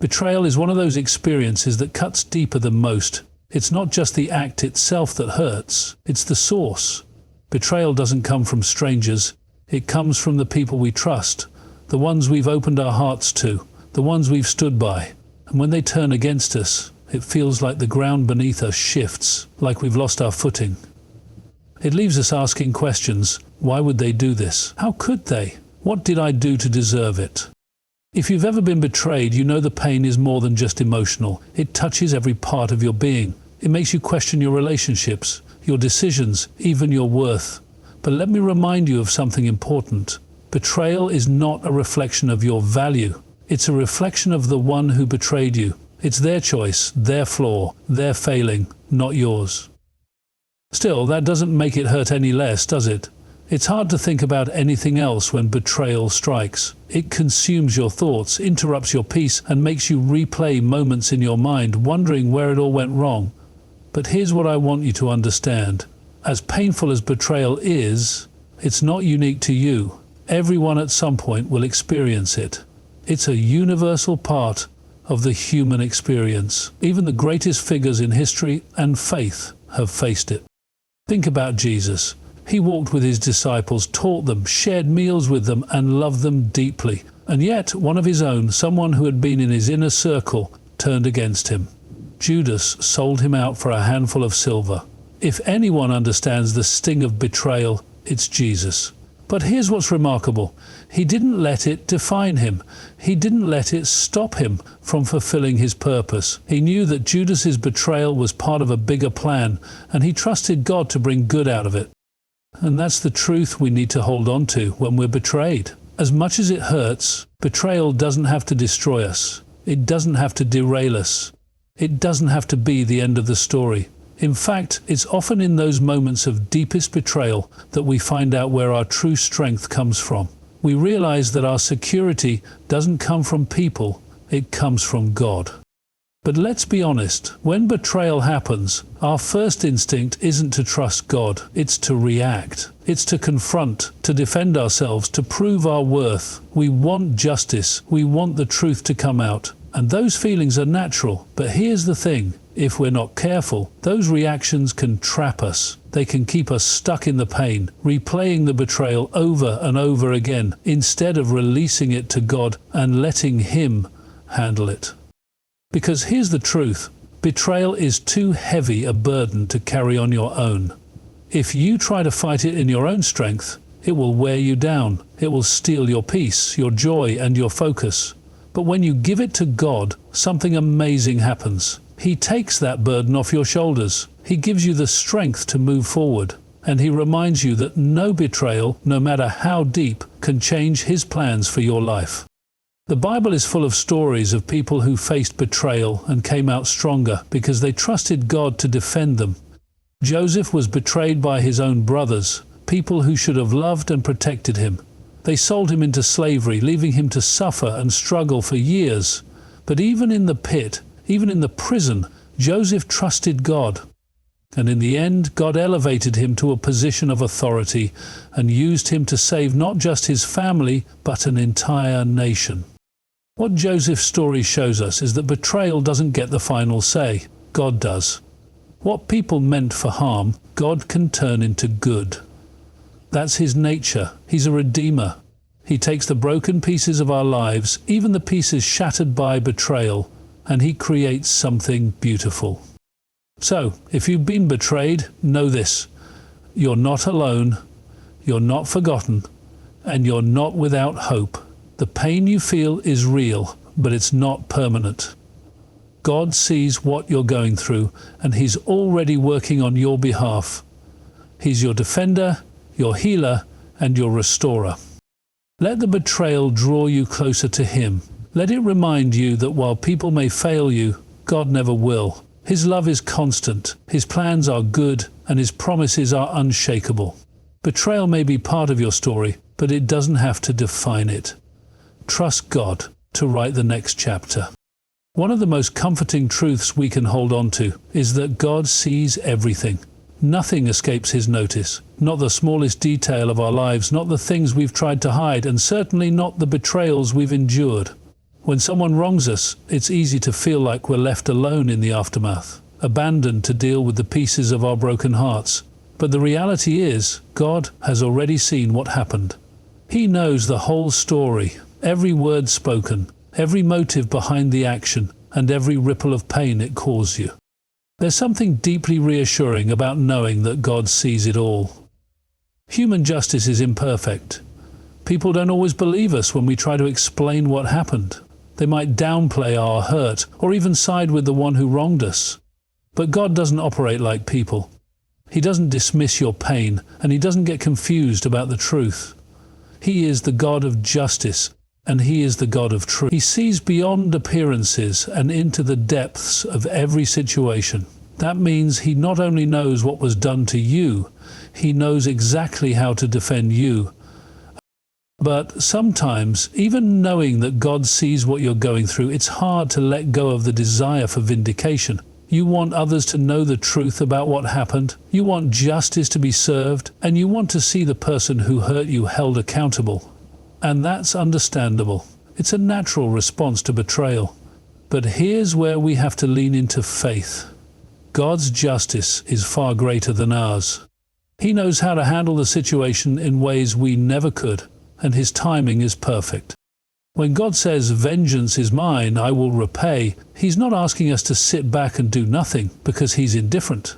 Betrayal is one of those experiences that cuts deeper than most. It's not just the act itself that hurts, it's the source. Betrayal doesn't come from strangers, it comes from the people we trust, the ones we've opened our hearts to, the ones we've stood by. And when they turn against us, it feels like the ground beneath us shifts, like we've lost our footing. It leaves us asking questions. Why would they do this? How could they? What did I do to deserve it? If you've ever been betrayed, you know the pain is more than just emotional. It touches every part of your being. It makes you question your relationships, your decisions, even your worth. But let me remind you of something important. Betrayal is not a reflection of your value. It's a reflection of the one who betrayed you. It's their choice, their flaw, their failing, not yours. Still, that doesn't make it hurt any less, does it? It's hard to think about anything else when betrayal strikes. It consumes your thoughts, interrupts your peace, and makes you replay moments in your mind, wondering where it all went wrong. But here's what I want you to understand. As painful as betrayal is, it's not unique to you. Everyone at some point will experience it. It's a universal part of the human experience. Even the greatest figures in history and faith have faced it. Think about Jesus. He walked with his disciples, taught them, shared meals with them, and loved them deeply. And yet, one of his own, someone who had been in his inner circle, turned against him. Judas sold him out for a handful of silver. If anyone understands the sting of betrayal, it's Jesus. But here's what's remarkable. He didn't let it define him. He didn't let it stop him from fulfilling his purpose. He knew that Judas's betrayal was part of a bigger plan, and he trusted God to bring good out of it. And that's the truth we need to hold on to when we're betrayed. As much as it hurts, betrayal doesn't have to destroy us. It doesn't have to derail us. It doesn't have to be the end of the story. In fact, it's often in those moments of deepest betrayal that we find out where our true strength comes from. We realize that our security doesn't come from people, it comes from God. But let's be honest, when betrayal happens, our first instinct isn't to trust God, it's to react. It's to confront, to defend ourselves, to prove our worth. We want justice, we want the truth to come out. And those feelings are natural. But here's the thing, if we're not careful, those reactions can trap us. They can keep us stuck in the pain, replaying the betrayal over and over again, instead of releasing it to God and letting Him handle it. Because here's the truth, betrayal is too heavy a burden to carry on your own. If you try to fight it in your own strength, it will wear you down. It will steal your peace, your joy, and your focus. But when you give it to God, something amazing happens. He takes that burden off your shoulders. He gives you the strength to move forward. And He reminds you that no betrayal, no matter how deep, can change His plans for your life. The Bible is full of stories of people who faced betrayal and came out stronger because they trusted God to defend them. Joseph was betrayed by his own brothers, people who should have loved and protected him. They sold him into slavery, leaving him to suffer and struggle for years. But even in the pit, even in the prison, Joseph trusted God. And in the end, God elevated him to a position of authority and used him to save not just his family, but an entire nation. What Joseph's story shows us is that betrayal doesn't get the final say. God does. What people meant for harm, God can turn into good. That's His nature. He's a redeemer. He takes the broken pieces of our lives, even the pieces shattered by betrayal, and He creates something beautiful. So, if you've been betrayed, know this. You're not alone, you're not forgotten, and you're not without hope. The pain you feel is real, but it's not permanent. God sees what you're going through, and He's already working on your behalf. He's your defender, your healer, and your restorer. Let the betrayal draw you closer to Him. Let it remind you that while people may fail you, God never will. His love is constant, His plans are good, and His promises are unshakable. Betrayal may be part of your story, but it doesn't have to define it. Trust God to write the next chapter. One of the most comforting truths we can hold on to is that God sees everything. Nothing escapes His notice, not the smallest detail of our lives, not the things we've tried to hide, and certainly not the betrayals we've endured. When someone wrongs us, it's easy to feel like we're left alone in the aftermath, abandoned to deal with the pieces of our broken hearts. But the reality is, God has already seen what happened. He knows the whole story, every word spoken, every motive behind the action, and every ripple of pain it caused you. There's something deeply reassuring about knowing that God sees it all. Human justice is imperfect. People don't always believe us when we try to explain what happened. They might downplay our hurt, or even side with the one who wronged us. But God doesn't operate like people. He doesn't dismiss your pain, and He doesn't get confused about the truth. He is the God of justice, and He is the God of truth. He sees beyond appearances and into the depths of every situation. That means He not only knows what was done to you, He knows exactly how to defend you. But sometimes, even knowing that God sees what you're going through, it's hard to let go of the desire for vindication. You want others to know the truth about what happened. You want justice to be served, and you want to see the person who hurt you held accountable. And that's understandable. It's a natural response to betrayal. But here's where we have to lean into faith. God's justice is far greater than ours. He knows how to handle the situation in ways we never could, and His timing is perfect. When God says, "Vengeance is mine, I will repay," He's not asking us to sit back and do nothing because He's indifferent.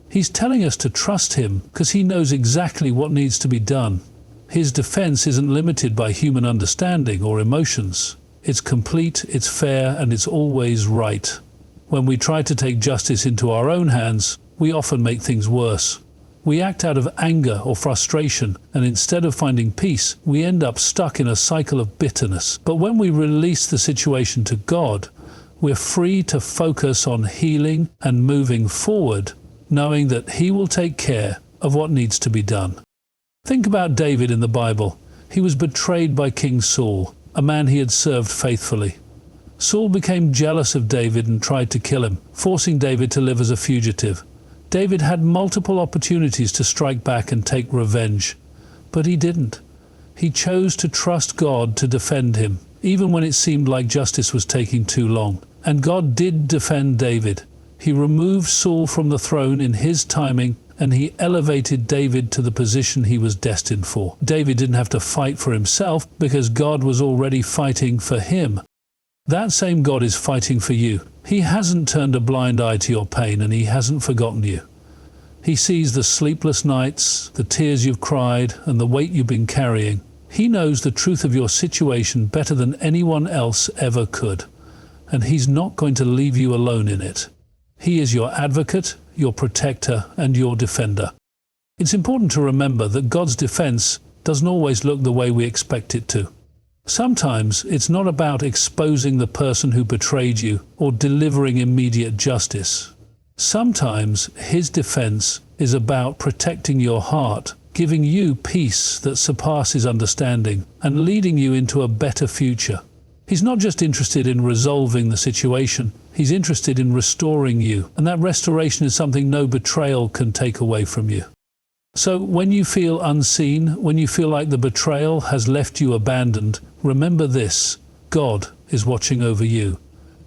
He's telling us to trust Him because He knows exactly what needs to be done. His defense isn't limited by human understanding or emotions. It's complete, it's fair, and it's always right. When we try to take justice into our own hands, we often make things worse. We act out of anger or frustration, and instead of finding peace, we end up stuck in a cycle of bitterness. But when we release the situation to God, we're free to focus on healing and moving forward, knowing that He will take care of what needs to be done. Think about David in the Bible. He was betrayed by King Saul, a man he had served faithfully. Saul became jealous of David and tried to kill him, forcing David to live as a fugitive. David had multiple opportunities to strike back and take revenge, but he didn't. He chose to trust God to defend him, even when it seemed like justice was taking too long. And God did defend David. He removed Saul from the throne in His timing, and He elevated David to the position he was destined for. David didn't have to fight for himself because God was already fighting for him. That same God is fighting for you. He hasn't turned a blind eye to your pain, and He hasn't forgotten you. He sees the sleepless nights, the tears you've cried, and the weight you've been carrying. He knows the truth of your situation better than anyone else ever could, and He's not going to leave you alone in it. He is your advocate, your protector, and your defender. It's important to remember that God's defense doesn't always look the way we expect it to. Sometimes it's not about exposing the person who betrayed you or delivering immediate justice. Sometimes His defense is about protecting your heart, giving you peace that surpasses understanding, and leading you into a better future. He's not just interested in resolving the situation, He's interested in restoring you, and that restoration is something no betrayal can take away from you. So when you feel unseen, when you feel like the betrayal has left you abandoned, remember this: God is watching over you.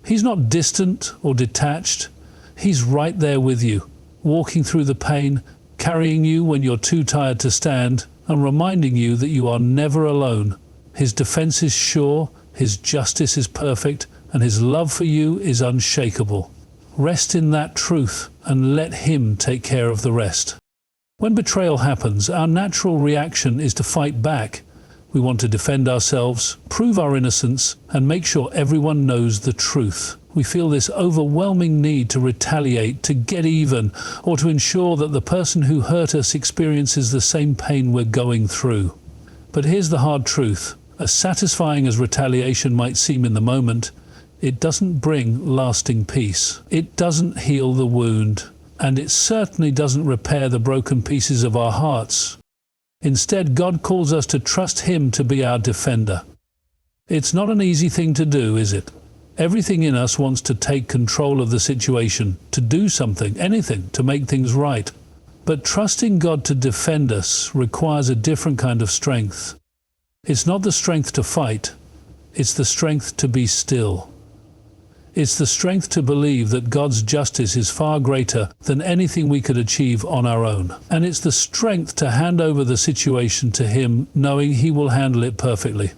He's not distant or detached. He's right there with you, walking through the pain, carrying you when you're too tired to stand, and reminding you that you are never alone. His defense is sure, His justice is perfect, and His love for you is unshakable. Rest in that truth and let Him take care of the rest. When betrayal happens, our natural reaction is to fight back. We want to defend ourselves, prove our innocence, and make sure everyone knows the truth. We feel this overwhelming need to retaliate, to get even, or to ensure that the person who hurt us experiences the same pain we're going through. But here's the hard truth. As satisfying as retaliation might seem in the moment, it doesn't bring lasting peace. It doesn't heal the wound, and it certainly doesn't repair the broken pieces of our hearts. Instead, God calls us to trust Him to be our defender. It's not an easy thing to do, is it? Everything in us wants to take control of the situation, to do something, anything, to make things right. But trusting God to defend us requires a different kind of strength. It's not the strength to fight. It's the strength to be still. It's the strength to believe that God's justice is far greater than anything we could achieve on our own. And it's the strength to hand over the situation to Him, knowing He will handle it perfectly.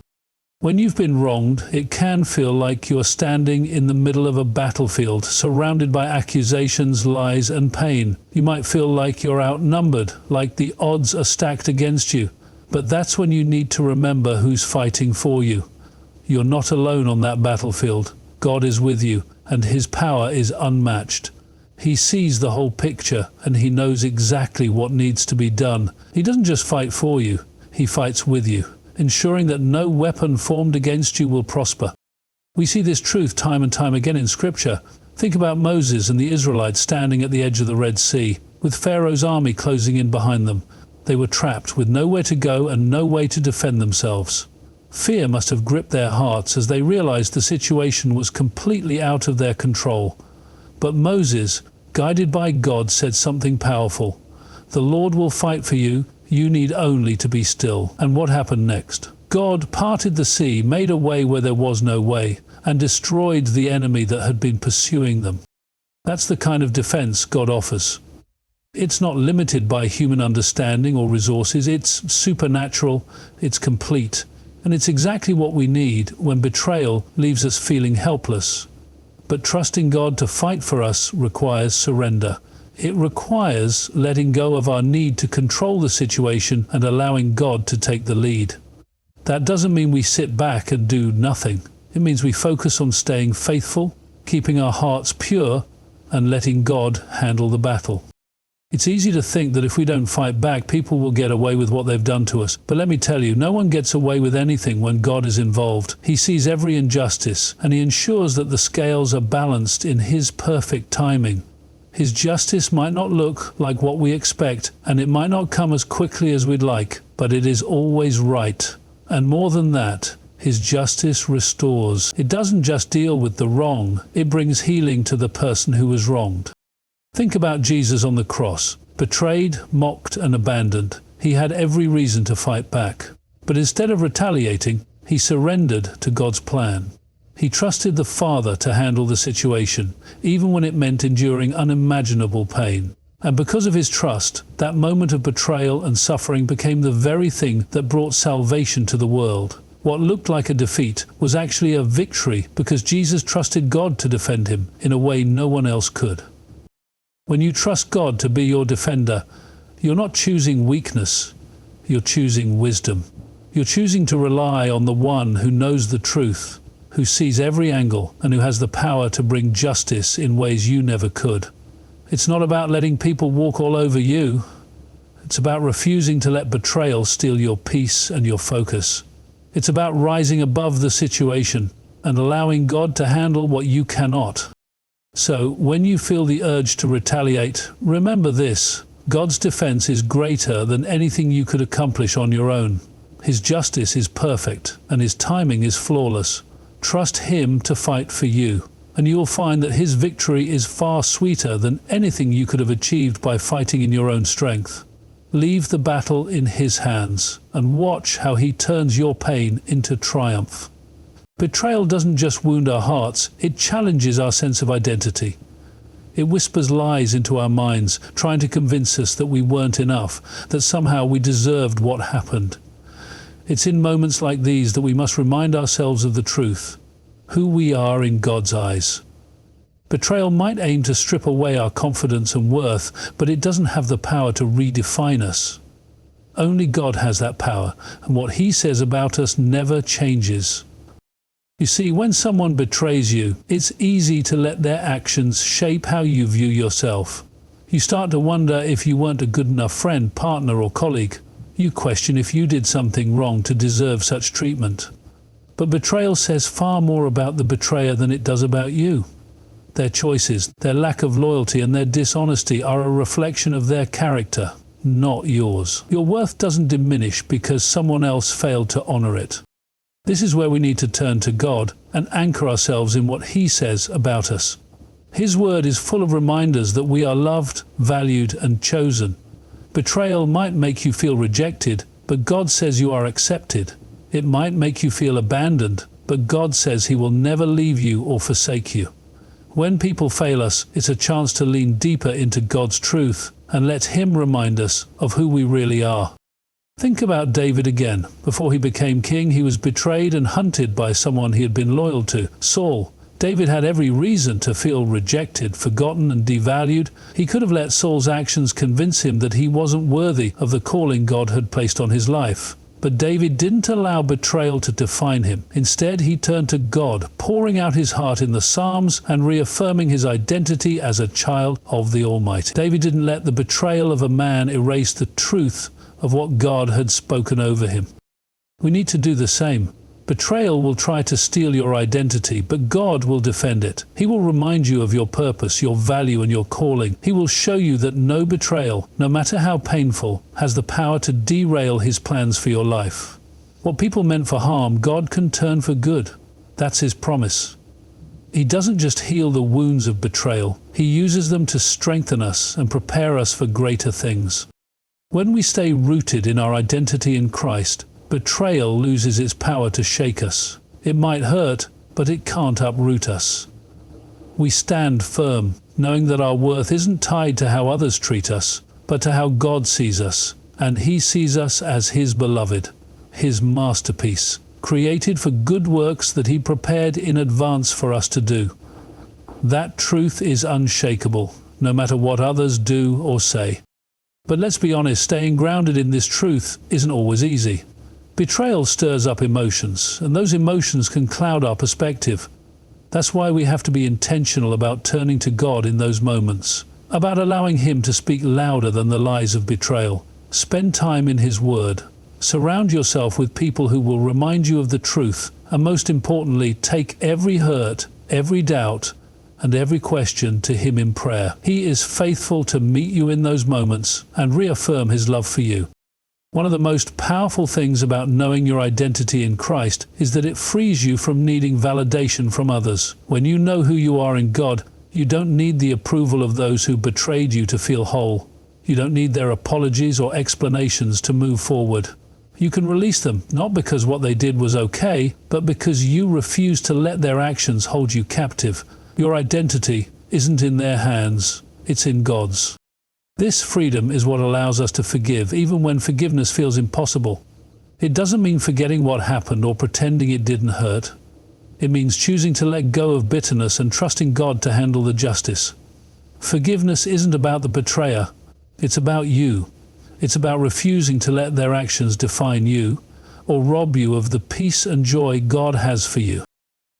When you've been wronged, it can feel like you're standing in the middle of a battlefield, surrounded by accusations, lies, and pain. You might feel like you're outnumbered, like the odds are stacked against you. But that's when you need to remember who's fighting for you. You're not alone on that battlefield. God is with you, and His power is unmatched. He sees the whole picture, and He knows exactly what needs to be done. He doesn't just fight for you, He fights with you, ensuring that no weapon formed against you will prosper. We see this truth time and time again in Scripture. Think about Moses and the Israelites standing at the edge of the Red Sea, with Pharaoh's army closing in behind them. They were trapped with nowhere to go and no way to defend themselves. Fear must have gripped their hearts as they realized the situation was completely out of their control. But Moses, guided by God, said something powerful. "The Lord will fight for you, you need only to be still." And what happened next? God parted the sea, made a way where there was no way, and destroyed the enemy that had been pursuing them. That's the kind of defense God offers. It's not limited by human understanding or resources, it's supernatural, it's complete. And it's exactly what we need when betrayal leaves us feeling helpless. But trusting God to fight for us requires surrender. It requires letting go of our need to control the situation and allowing God to take the lead. That doesn't mean we sit back and do nothing. It means we focus on staying faithful, keeping our hearts pure, and letting God handle the battle. It's easy to think that if we don't fight back, people will get away with what they've done to us. But let me tell you, no one gets away with anything when God is involved. He sees every injustice, and He ensures that the scales are balanced in His perfect timing. His justice might not look like what we expect, and it might not come as quickly as we'd like, but it is always right. And more than that, His justice restores. It doesn't just deal with the wrong, it brings healing to the person who was wronged. Think about Jesus on the cross. Betrayed, mocked, and abandoned. He had every reason to fight back. But instead of retaliating, He surrendered to God's plan. He trusted the Father to handle the situation, even when it meant enduring unimaginable pain. And because of His trust, that moment of betrayal and suffering became the very thing that brought salvation to the world. What looked like a defeat was actually a victory because Jesus trusted God to defend Him in a way no one else could. When you trust God to be your defender, you're not choosing weakness, you're choosing wisdom. You're choosing to rely on the one who knows the truth, who sees every angle, and who has the power to bring justice in ways you never could. It's not about letting people walk all over you. It's about refusing to let betrayal steal your peace and your focus. It's about rising above the situation and allowing God to handle what you cannot. So, when you feel the urge to retaliate, remember this: God's defense is greater than anything you could accomplish on your own. His justice is perfect, and His timing is flawless. Trust Him to fight for you, and you will find that His victory is far sweeter than anything you could have achieved by fighting in your own strength. Leave the battle in His hands, and watch how He turns your pain into triumph. Betrayal doesn't just wound our hearts, it challenges our sense of identity. It whispers lies into our minds, trying to convince us that we weren't enough, that somehow we deserved what happened. It's in moments like these that we must remind ourselves of the truth, who we are in God's eyes. Betrayal might aim to strip away our confidence and worth, but it doesn't have the power to redefine us. Only God has that power, and what He says about us never changes. You see, when someone betrays you, it's easy to let their actions shape how you view yourself. You start to wonder if you weren't a good enough friend, partner, or colleague. You question if you did something wrong to deserve such treatment. But betrayal says far more about the betrayer than it does about you. Their choices, their lack of loyalty, and their dishonesty are a reflection of their character, not yours. Your worth doesn't diminish because someone else failed to honor it. This is where we need to turn to God and anchor ourselves in what He says about us. His word is full of reminders that we are loved, valued, and chosen. Betrayal might make you feel rejected, but God says you are accepted. It might make you feel abandoned, but God says He will never leave you or forsake you. When people fail us, it's a chance to lean deeper into God's truth and let Him remind us of who we really are. Think about David again. Before he became king, he was betrayed and hunted by someone he had been loyal to, Saul. David had every reason to feel rejected, forgotten, and devalued. He could have let Saul's actions convince him that he wasn't worthy of the calling God had placed on his life. But David didn't allow betrayal to define him. Instead, he turned to God, pouring out his heart in the Psalms and reaffirming his identity as a child of the Almighty. David didn't let the betrayal of a man erase the truth of what God had spoken over him. We need to do the same. Betrayal will try to steal your identity, but God will defend it. He will remind you of your purpose, your value, and your calling. He will show you that no betrayal, no matter how painful, has the power to derail His plans for your life. What people meant for harm, God can turn for good. That's His promise. He doesn't just heal the wounds of betrayal. He uses them to strengthen us and prepare us for greater things. When we stay rooted in our identity in Christ, betrayal loses its power to shake us. It might hurt, but it can't uproot us. We stand firm, knowing that our worth isn't tied to how others treat us, but to how God sees us. And He sees us as His beloved, His masterpiece, created for good works that He prepared in advance for us to do. That truth is unshakable, no matter what others do or say. But let's be honest, staying grounded in this truth isn't always easy. Betrayal stirs up emotions, and those emotions can cloud our perspective. That's why we have to be intentional about turning to God in those moments, about allowing Him to speak louder than the lies of betrayal. Spend time in His Word. Surround yourself with people who will remind you of the truth, and most importantly, take every hurt, every doubt, and every question to Him in prayer. He is faithful to meet you in those moments and reaffirm His love for you. One of the most powerful things about knowing your identity in Christ is that it frees you from needing validation from others. When you know who you are in God, you don't need the approval of those who betrayed you to feel whole. You don't need their apologies or explanations to move forward. You can release them, not because what they did was okay, but because you refuse to let their actions hold you captive. Your identity isn't in their hands, it's in God's. This freedom is what allows us to forgive, even when forgiveness feels impossible. It doesn't mean forgetting what happened or pretending it didn't hurt. It means choosing to let go of bitterness and trusting God to handle the justice. Forgiveness isn't about the betrayer, it's about you. It's about refusing to let their actions define you or rob you of the peace and joy God has for you.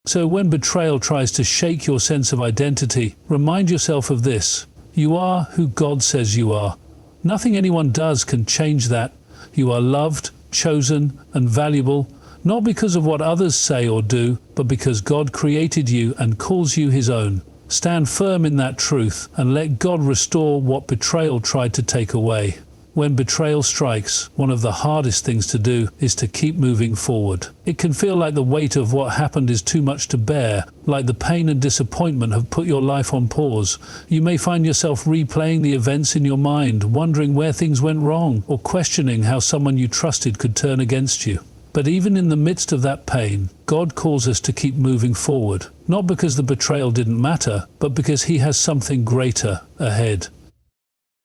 So when betrayal tries to shake your sense of identity, remind yourself of this. You are who God says you are. Nothing anyone does can change that. You are loved, chosen, and valuable, not because of what others say or do, but because God created you and calls you His own. Stand firm in that truth and let God restore what betrayal tried to take away. When betrayal strikes, one of the hardest things to do is to keep moving forward. It can feel like the weight of what happened is too much to bear, like the pain and disappointment have put your life on pause. You may find yourself replaying the events in your mind, wondering where things went wrong, or questioning how someone you trusted could turn against you. But even in the midst of that pain, God calls us to keep moving forward, not because the betrayal didn't matter, but because He has something greater ahead.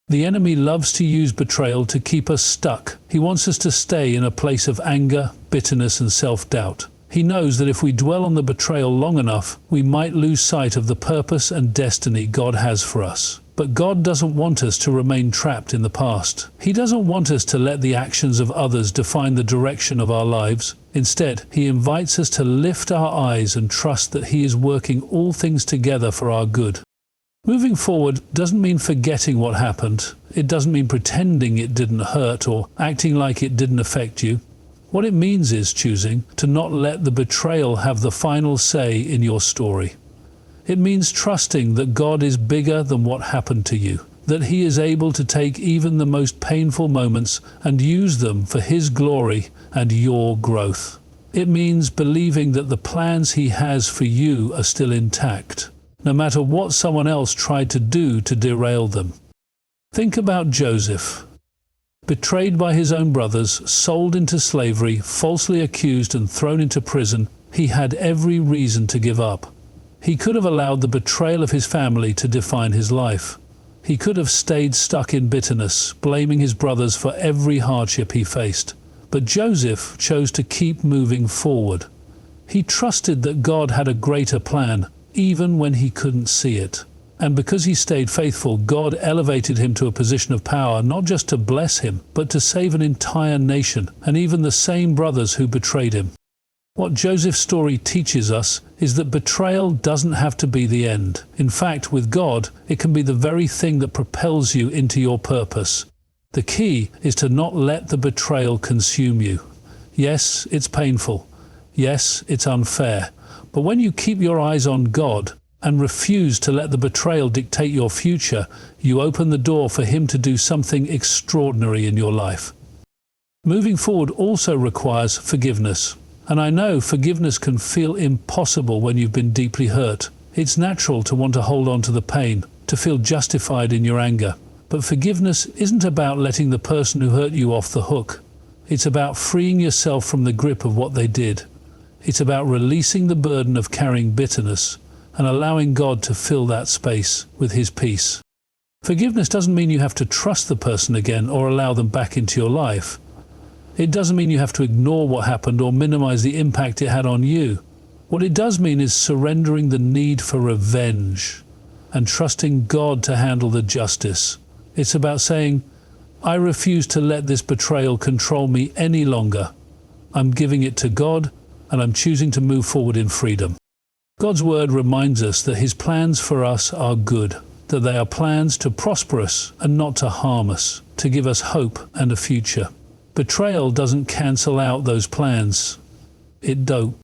The enemy loves to use betrayal to keep us stuck. He wants us to stay in a place of anger, bitterness, and self-doubt. He knows that if we dwell on the betrayal long enough, we might lose sight of the purpose and destiny God has for us. But God doesn't want us to remain trapped in the past. He doesn't want us to let the actions of others define the direction of our lives. Instead, He invites us to lift our eyes and trust that He is working all things together for our good. Moving forward doesn't mean forgetting what happened. It doesn't mean pretending it didn't hurt or acting like it didn't affect you. What it means is choosing to not let the betrayal have the final say in your story. It means trusting that God is bigger than what happened to you, that He is able to take even the most painful moments and use them for His glory and your growth. It means believing that the plans He has for you are still intact, no matter what someone else tried to do to derail them. Think about Joseph. Betrayed by his own brothers, sold into slavery, falsely accused and thrown into prison, He had every reason to give up. He could have allowed the betrayal of his family to define his life. He could have stayed stuck in bitterness, blaming his brothers for every hardship he faced. But Joseph chose to keep moving forward. He trusted that God had a greater plan, even when he couldn't see it. And because he stayed faithful, God elevated him to a position of power, not just to bless him, but to save an entire nation, and even the same brothers who betrayed him. What Joseph's story teaches us is that betrayal doesn't have to be the end. In fact, with God, it can be the very thing that propels you into your purpose. The key is to not let the betrayal consume you. Yes, it's painful. Yes, it's unfair. But when you keep your eyes on God and refuse to let the betrayal dictate your future, you open the door for Him to do something extraordinary in your life. Moving forward also requires forgiveness. And I know forgiveness can feel impossible when you've been deeply hurt. It's natural to want to hold on to the pain, to feel justified in your anger. But forgiveness isn't about letting the person who hurt you off the hook. It's about freeing yourself from the grip of what they did. It's about releasing the burden of carrying bitterness and allowing God to fill that space with His peace. Forgiveness doesn't mean you have to trust the person again or allow them back into your life. It doesn't mean you have to ignore what happened or minimize the impact it had on you. What it does mean is surrendering the need for revenge and trusting God to handle the justice. It's about saying, I refuse to let this betrayal control me any longer. I'm giving it to God, and I'm choosing to move forward in freedom. God's word reminds us that His plans for us are good, that they are plans to prosper us and not to harm us, to give us hope and a future. Betrayal doesn't cancel out those plans. It don't.